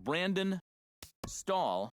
Brandon Stahl,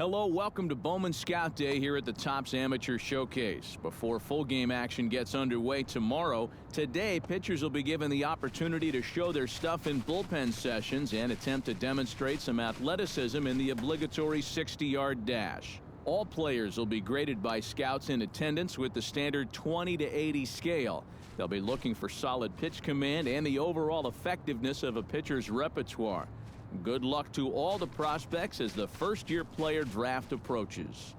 Hello, welcome to Bowman Scout Day here at the Topps Amateur Showcase. Before full game action gets underway tomorrow, today pitchers will be given the opportunity to show their stuff in bullpen sessions and attempt to demonstrate some athleticism in the obligatory 60-yard dash. All players will be graded by scouts in attendance with the standard 20 to 80 scale. They'll be looking for solid pitch command and the overall effectiveness of a pitcher's repertoire. Good luck to all the prospects as the first-year player draft approaches.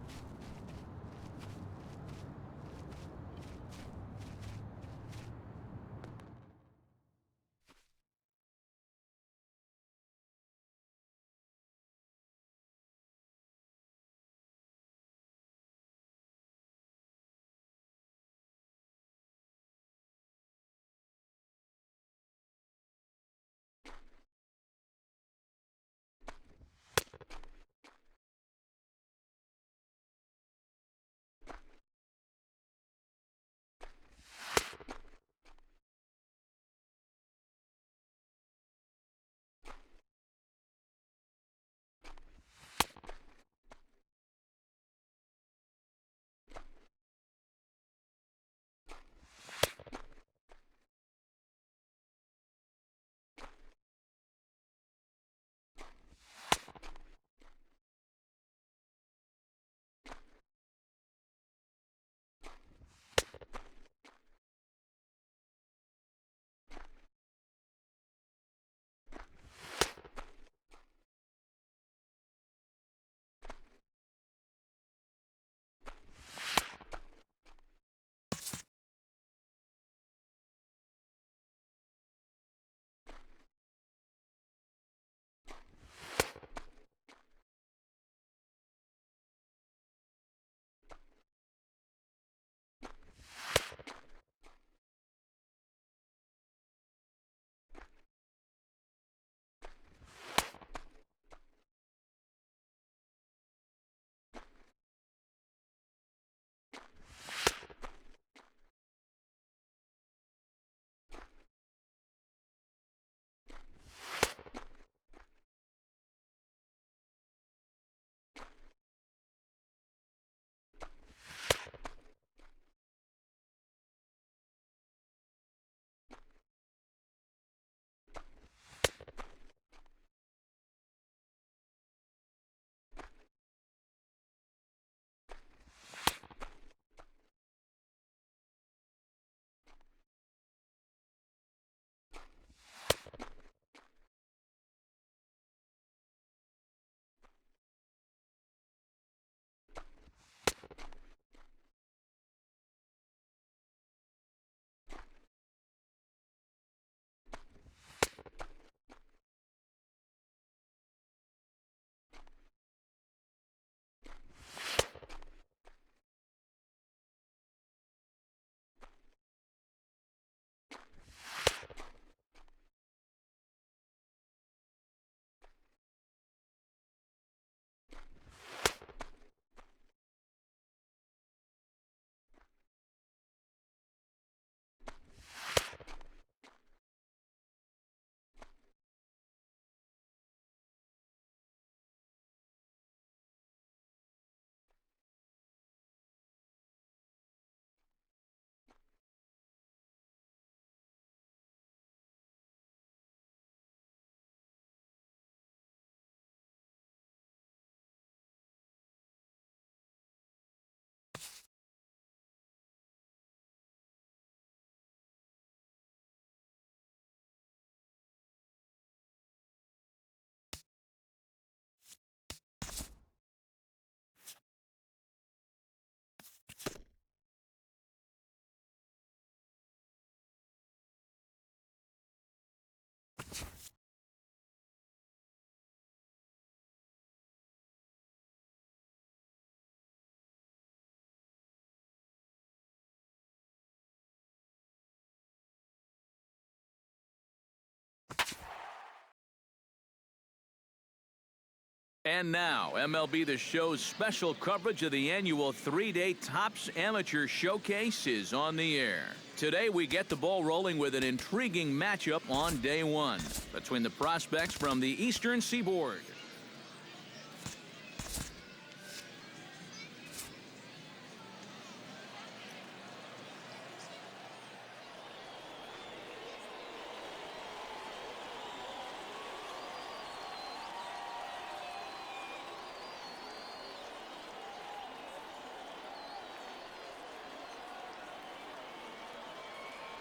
And now, MLB The Show's special coverage of the annual 3-day Topps Amateur Showcase is on the air. Today, we get the ball rolling with an intriguing matchup on day one between the prospects from the Eastern Seaboard.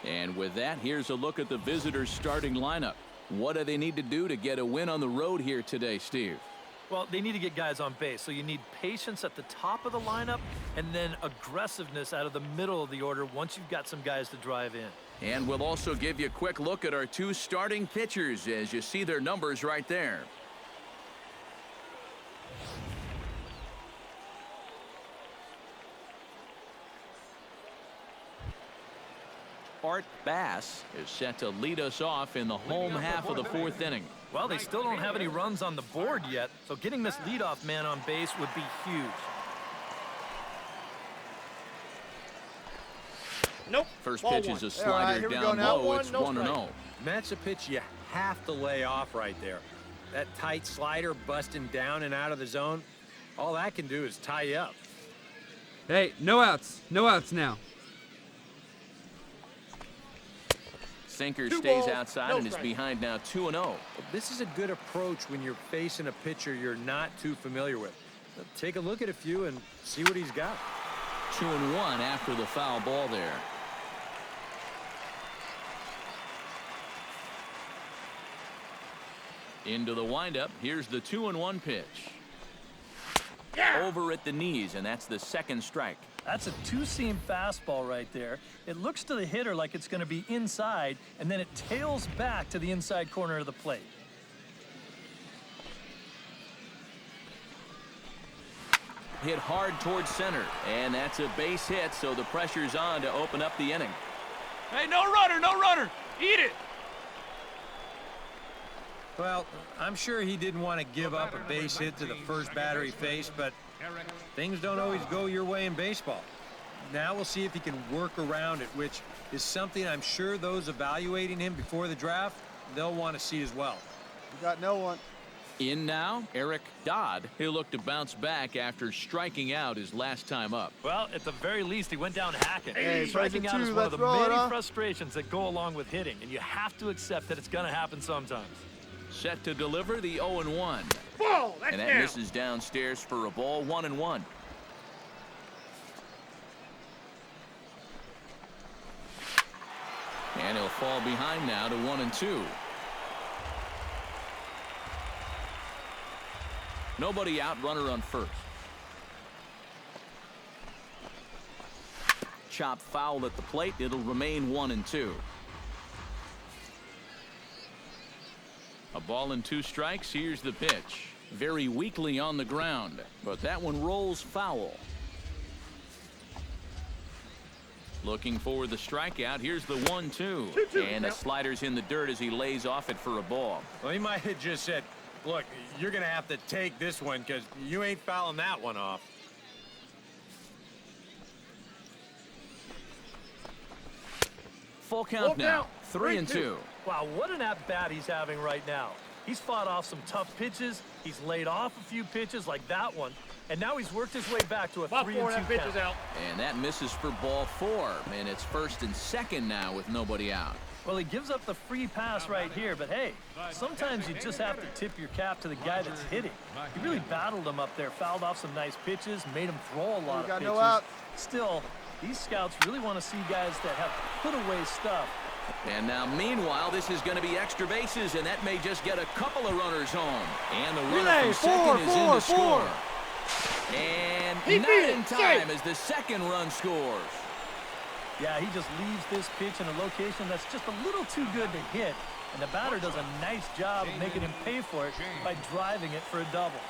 And with that, here's a look at the visitors' starting lineup. What do they need to do to get a win on the road here today, Steve? Well, they need to get guys on base, so you need patience at the top of the lineup and then aggressiveness out of the middle of the order once you've got some guys to drive in. And we'll also give you a quick look at our two starting pitchers as you see their numbers right there. Art Bass is set to lead us off in the home half of the fourth inning. Well, they still don't have any runs on the board yet, so getting this leadoff man on base would be huge. Nope. First pitch is a slider down low. It's 1-0. That's a pitch you have to lay off right there. That tight slider busting down and out of the zone, all that can do is tie you up. Hey, no outs. No outs now. Sinker stays outside and is behind now 2-0. This is a good approach when you're facing a pitcher you're not too familiar with. Take a look at a few and see what he's got. 2-1 after the foul ball there. Into the windup. Here's the 2-1 pitch. Over at the knees, and that's the second strike. That's a two-seam fastball right there. It looks to the hitter like it's going to be inside, and then it tails back to the inside corner of the plate. Hit hard towards center, and that's a base hit, so the pressure's on to open up the inning. Hey, no runner, no runner. Eat it. Well, I'm sure he didn't want to give up a base hit to the first batter he faced, but things don't always go your way in baseball. Now we'll see if he can work around it, which is something I'm sure those evaluating him before the draft, they'll want to see as well. We got no one. In now, Eric Dodd. He'll look to bounce back after striking out his last time up. Well, at the very least, he went down hacking. Hey, striking out is one of the roll, many frustrations that go along with hitting, and you have to accept that it's going to happen sometimes. Set to deliver the 0-1. Ball, that's and that misses downstairs for a ball. 1-1. And he'll fall behind now to 1-2. Nobody out, runner on first. Chop foul at the plate. It'll remain 1-2. A ball and 2 strikes. Here's the pitch. Very weakly on the ground, but that one rolls foul. Looking for the strikeout. Here's the 1-2. And the slider's in the dirt as he lays off it for a ball. Well, he might have just said, look, you're going to have to take this one because you ain't fouling that one off. Full count now. 3-2. Wow, what an at-bat he's having right now. He's fought off some tough pitches. He's laid off a few pitches like that one. And now he's worked his way back to a 3-2 count. Out. And that misses for ball 4. And it's first and second now with nobody out. Well, he gives up the free pass right here, but hey, sometimes you just have to tip your cap to the guy that's hitting. He really battled him up there, fouled off some nice pitches, made him throw a lot of pitches. No out. Still, these scouts really want to see guys that have put-away stuff. And now, meanwhile, this is going to be extra bases, and that may just get a couple of runners home. And the runner from second is in to score. And not in time as the second run scores. Yeah, he just leaves this pitch in a location that's just a little too good to hit, and the batter does a nice job of making him pay for it by driving it for a double.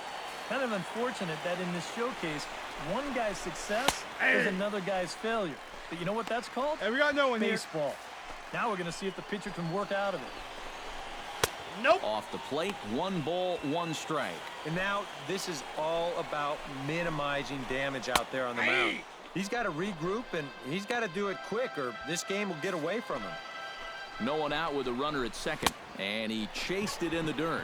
Kind of unfortunate that in this showcase, one guy's success is another guy's failure. But you know what that's called? Hey, we got no one here. Baseball. Now we're going to see if the pitcher can work out of it. Nope. Off the plate, 1 ball, 1 strike. And now this is all about minimizing damage out there on the mound. He's got to regroup, and he's got to do it quick, or this game will get away from him. No one out with a runner at second, and he chased it in the dirt.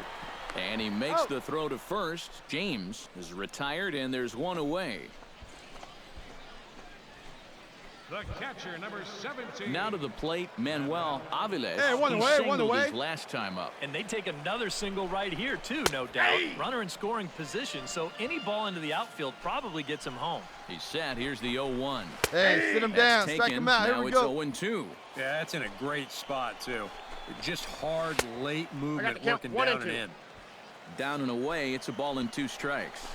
And he makes the throw to first. James is retired, and there's 1 away. The catcher, number 17. Now to the plate, Manuel Aviles. Hey, one He away, one singled away. his last time up. And they take another single right here, too, no doubt. Runner in scoring position, so any ball into the outfield probably gets him home. He's set. Here's the 0-1. Hey, sit him down. That's Strike taken. him out. Here Now we it's go. 0-2. Yeah, that's in a great spot, too. Just hard, late movement count. working 1 down and and 2. in. Down and away, it's a ball and 2 strikes.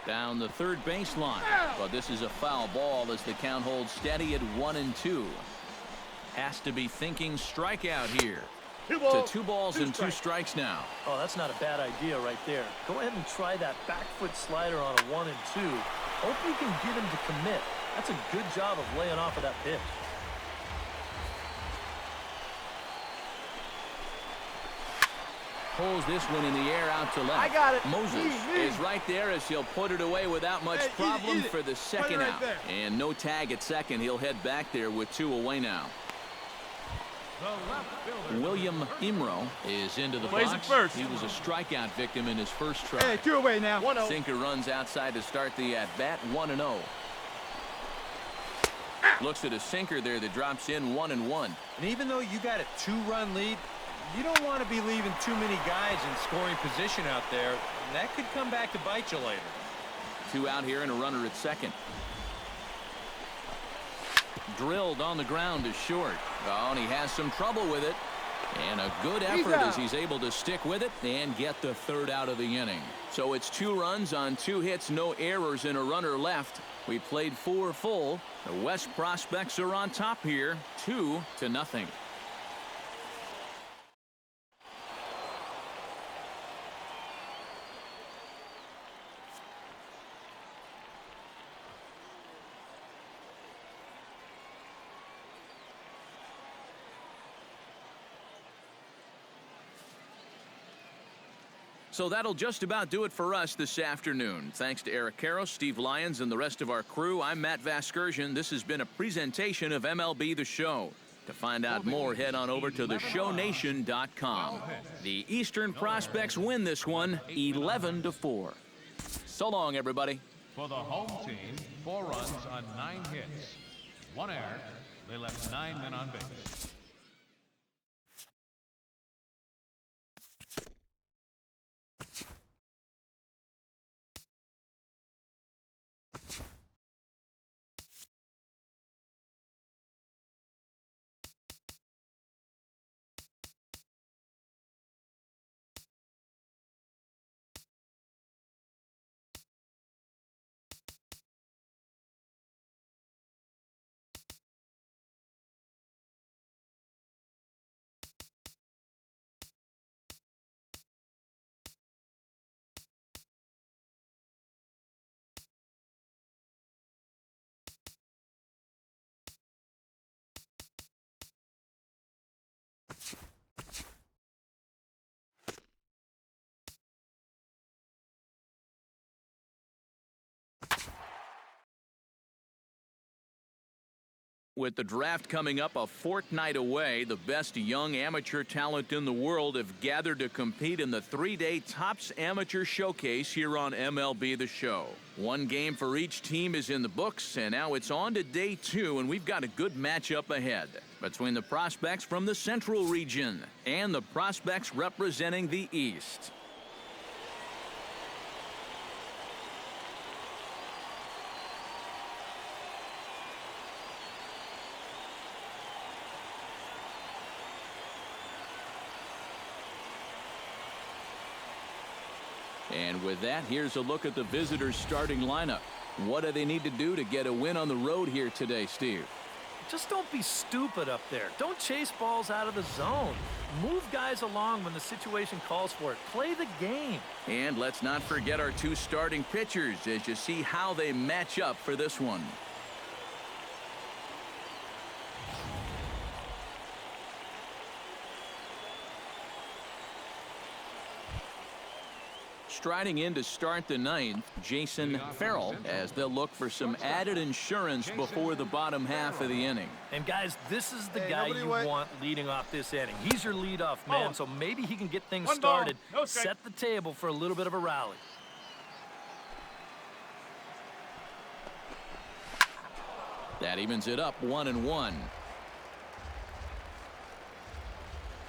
Down the third baseline, but this is a foul ball as the count holds steady at 1-2. Has to be thinking strikeout here. To 2 balls and 2 strikes now. Oh, that's not a bad idea right there. Go ahead and try that back foot slider on a 1 and 2. Hope you can get him to commit. That's a good job of laying off of that pitch. Pulls this one in the air out to left. I got it. Moses Easy. is right there as he'll put it away without much Hey, problem easy. for the second right out. there. And no tag at second. He'll head back there with 2 away now. The left fielder. William Imro is into the Plays it box. first. He was a strikeout victim in his first try. Hey, 2 away now. 1-0. Sinker runs outside to start the at-bat, 1-0. Looks at a sinker there that drops in 1-1. And even though you got a 2-run lead, you don't want to be leaving too many guys in scoring position out there. That could come back to bite you later. 2 out here and a runner at second. Drilled on the ground to short. Oh, and he has some trouble with it. And a good effort as he's able to stick with it and get the 3rd out of the inning. So it's 2 runs on 2 hits, no errors, and a runner left. We played 4 full. The West Prospects are on top here, 2-0. So that'll just about do it for us this afternoon. Thanks to Eric Karros, Steve Lyons, and the rest of our crew. I'm Matt Vasgersian. This has been a presentation of MLB The Show. To find out more, head on over to theshownation.com. The Eastern Prospects win this one 11-4. So long, everybody. For the home team, 4 runs on 9 hits. 1 error. They left 9 men on base. With the draft coming up a fortnight away, the best young amateur talent in the world have gathered to compete in the 3-day Topps Amateur Showcase here on MLB The Show. 1 game for each team is in the books, and now it's on to day 2, and we've got a good matchup ahead between the prospects from the Central region and the prospects representing the East. And with that, here's a look at the visitors' starting lineup. What do they need to do to get a win on the road here today, Steve? Just don't be stupid up there. Don't chase balls out of the zone. Move guys along when the situation calls for it. Play the game. And let's not forget our 2 starting pitchers as you see how they match up for this one. Striding in to start the 9th, Jason Farrell, as they'll look for some added insurance before the bottom half of the inning. And guys, this is the guy you want leading off this inning. He's your leadoff man, so maybe he can get things started, set the table for a little bit of a rally. That evens it up 1-1.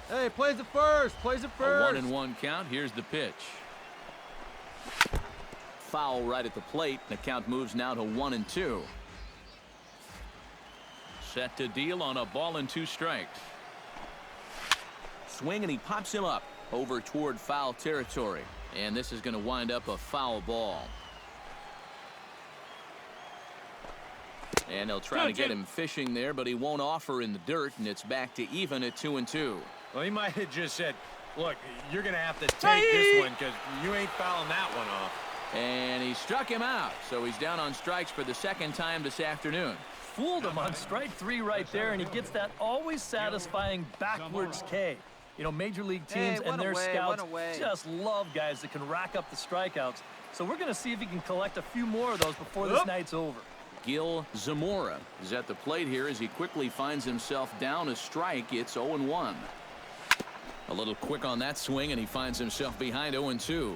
Hey, plays it first. Plays it A first. 1-1 count. Here's the pitch. Foul right at the plate. The count moves now to 1-2. Set to deal on a ball and 2 strikes. Swing, and he pops him up over toward foul territory. And this is going to wind up a foul ball. And they'll try to get him fishing there, but he won't offer in the dirt, and it's back to even at 2-2. Well, he might have just said, look, you're going to have to take this one because you ain't fouling that one off. And he struck him out, so he's down on strikes for the second time this afternoon. Fooled him on strike 3 right there, and he gets that always satisfying backwards K. You know, major league teams and their scouts just love guys that can rack up the strikeouts. So we're going to see if he can collect a few more of those before this night's over. Gil Zamora is at the plate here as he quickly finds himself down a strike. It's 0-1. A little quick on that swing, and he finds himself behind 0-2.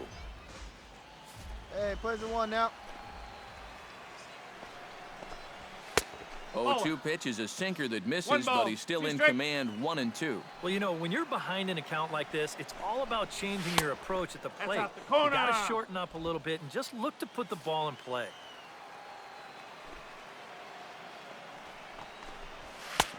Hey, plays it 1 now. 0-2 pitch is a sinker that misses, but he's still in command 1-2. Well, you know, when you're behind an account like this, it's all about changing your approach at the plate. You got to shorten up a little bit and just look to put the ball in play.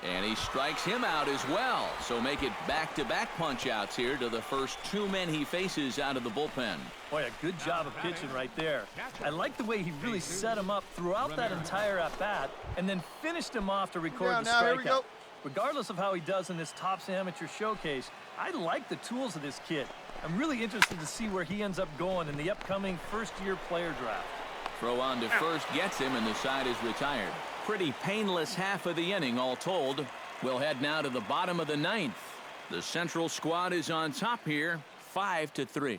And he strikes him out as well. So make it back-to-back punch-outs here to the first 2 men he faces out of the bullpen. Boy, a good job of pitching right there. I like the way he really set him up throughout that entire at-bat and then finished him off to record the strikeout. Regardless of how he does in this Topps Amateur Showcase, I like the tools of this kid. I'm really interested to see where he ends up going in the upcoming first-year player draft. Throw on to first gets him, and the side is retired. Pretty painless half of the inning all told. We'll head now to the bottom of the 9th. The Central squad is on top here, 5-3.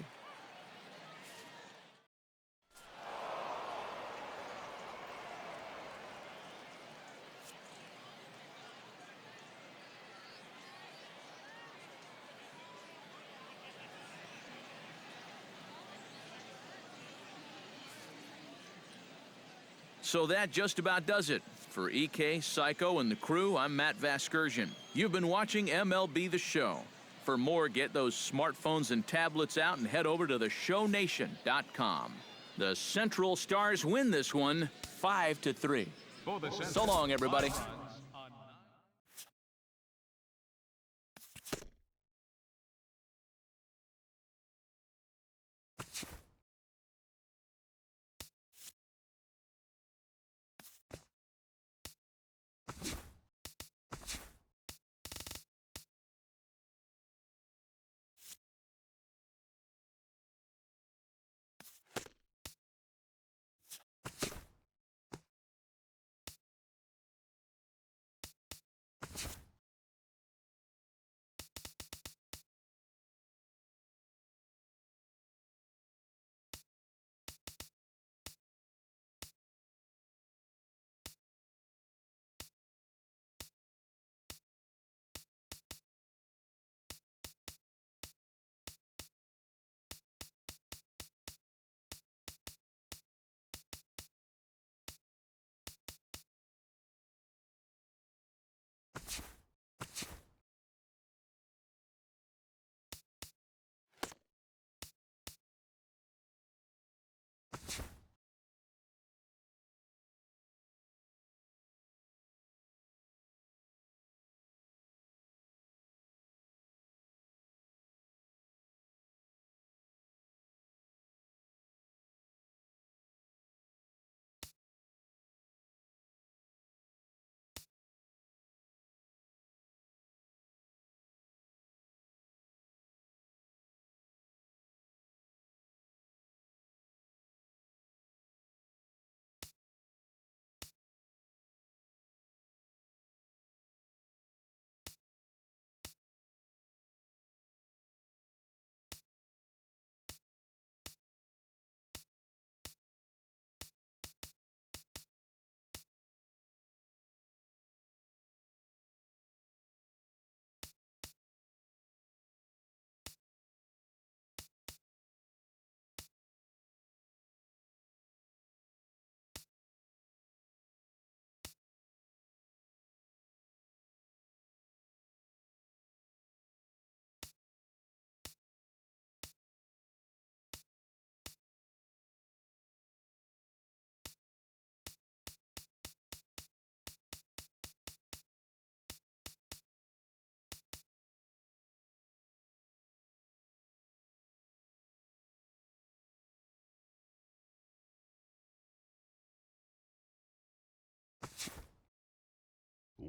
So that just about does it. For EK, Psycho, and the crew, I'm Matt Vasgersian. You've been watching MLB The Show. For more, get those smartphones and tablets out and head over to theshownation.com. The Central Stars win this one 5-3. So long, everybody.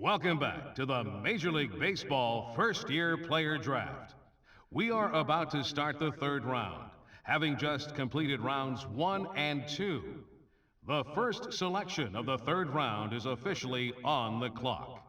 Welcome back to the Major League Baseball first-year player draft. We are about to start the third round, having just completed rounds 1 and 2. The first selection of the third round is officially on the clock.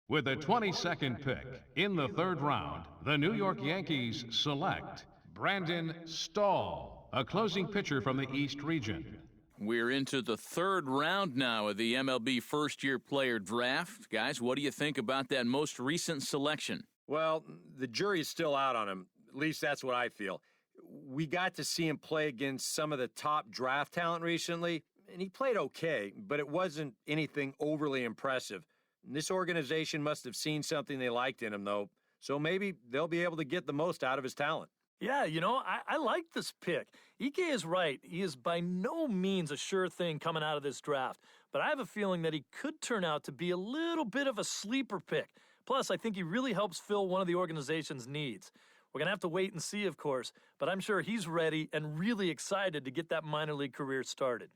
With the 22nd pick in the third round, the New York Yankees select Brandon Stahl, a closing pitcher from the East region. We're into the third round now of the MLB first-year player draft. Guys, what do you think about that most recent selection? Well, the jury's still out on him. At least that's what I feel. We got to see him play against some of the top draft talent recently, and he played okay, but it wasn't anything overly impressive. This organization must have seen something they liked in him, though, so maybe they'll be able to get the most out of his talent. Yeah, you know, I like this pick. Ike is right. He is by no means a sure thing coming out of this draft, but I have a feeling that he could turn out to be a little bit of a sleeper pick. Plus, I think he really helps fill one of the organization's needs. We're going to have to wait and see, of course, but I'm sure he's ready and really excited to get that minor league career started.